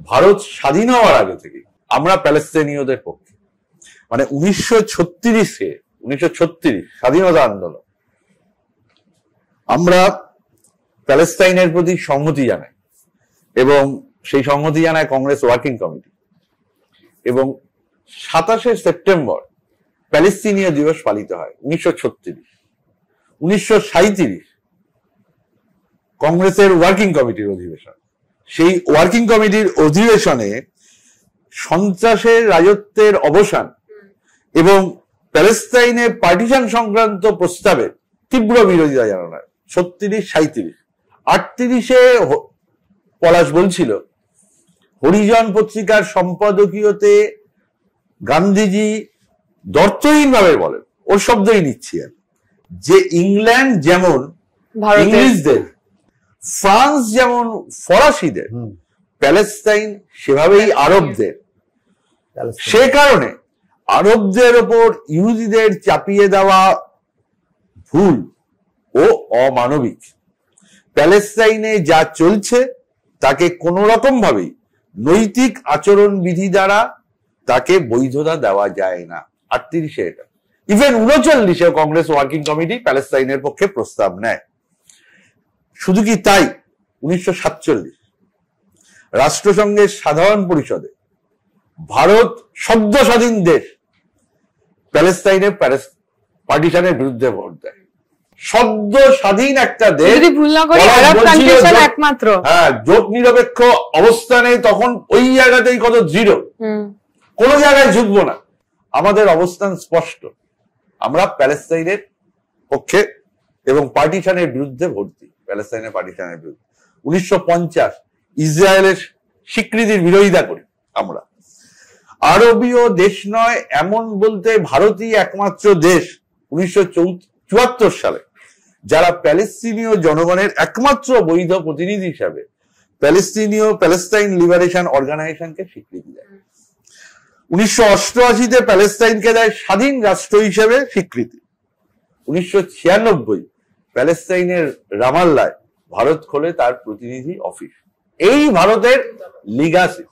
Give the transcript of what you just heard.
ভারত স্বাধীন হওয়ার আগে থেকে আমরা প্যালেস্তানীয়দের পক্ষে। মানে 1936 স্বাধীনতা আন্দোলন, আমরা প্যালেস্তাইনের প্রতি সংহতি জানাই এবং সেই সংহতি জানায় কংগ্রেস ওয়ার্কিং কমিটি। এবং 27শে সেপ্টেম্বর প্যালেস্তিনীয় দিবস পালিত হয় 1936। 1937 কংগ্রেসের ওয়ার্কিং কমিটির অধিবেশন। সেই ওয়ার্কিং কমিটির অধিবেশনে সন্ত্রাসের রাজত্বের অবসান এবং প্যালেস্তাইনে পার্টিশন সংক্রান্ত প্রস্তাবের তীব্র বিরোধিতা জানানো হয়। 36, 37, 38-এ পলাশ বলছিল হরিজন পত্রিকার সম্পাদকীয়তে গান্ধীজি দর্থহীন ভাবে বলেন, ওর শব্দই নিচ্ছি আর, যে ইংল্যান্ড যেমন ইংলিশদের, ফ্রান্স যেমন ফরাসিদের, প্যালেস্তাইন সেভাবেই আরবদের। সে কারণে আরবদের ওপর ইহুদিদের চাপিয়ে দেওয়া ভুল ও অমানবিক। প্যালেস্তাইনে যা চলছে তাকে কোন রকম ভাবেই নৈতিক আচরণ বিধি দ্বারা তাকে বৈধতা দেওয়া যায় না। 38-এ এটা। ইভেন 39-এ কংগ্রেস ওয়ার্কিং কমিটি প্যালেস্তাইনের পক্ষে প্রস্তাব নেয়। শুধু কি তাই, 1947 রাষ্ট্রসংঘের সাধারণ পরিষদে ভারত সদ্য স্বাধীন দেশ প্যালেস্তাইনে পার্টিশনের বিরুদ্ধে ভোট দেয়। সদ্য স্বাধীন একটা দেশ, একমাত্র জোট নিরপেক্ষ অবস্থানে, তখন ওই জায়গাতেই কত জিরো, কোন জায়গায় ঝুঁকবো না। আমাদের অবস্থান স্পষ্ট, আমরা প্যালেস্তাইনের পক্ষে এবং পার্টিশনের বিরুদ্ধে ভোট দিই, প্যালেস্তাইনের পার্টিশনের বিরুদ্ধে। 1950 ইসরায়েলের স্বীকৃতির বিরোধিতা করি আমরা। আরবীয় দেশ নয় এমন বলতে ভারতই একমাত্র দেশ 1974 সালে যারা প্যালেস্তিনীয় জনগণের একমাত্র বৈধ প্রতিনিধি হিসাবে প্যালেস্তাইন লিবারেশন অর্গানাইজেশনকে স্বীকৃতি দেয়। 1988-তে প্যালেস্তাইনকে দেয় স্বাধীন রাষ্ট্র হিসেবে স্বীকৃতি। 1996 প্যালেস্তাইনের রামাল্লায় ভারত খোলে তার প্রতিনিধি অফিস। এই ভারতের লিগাসি।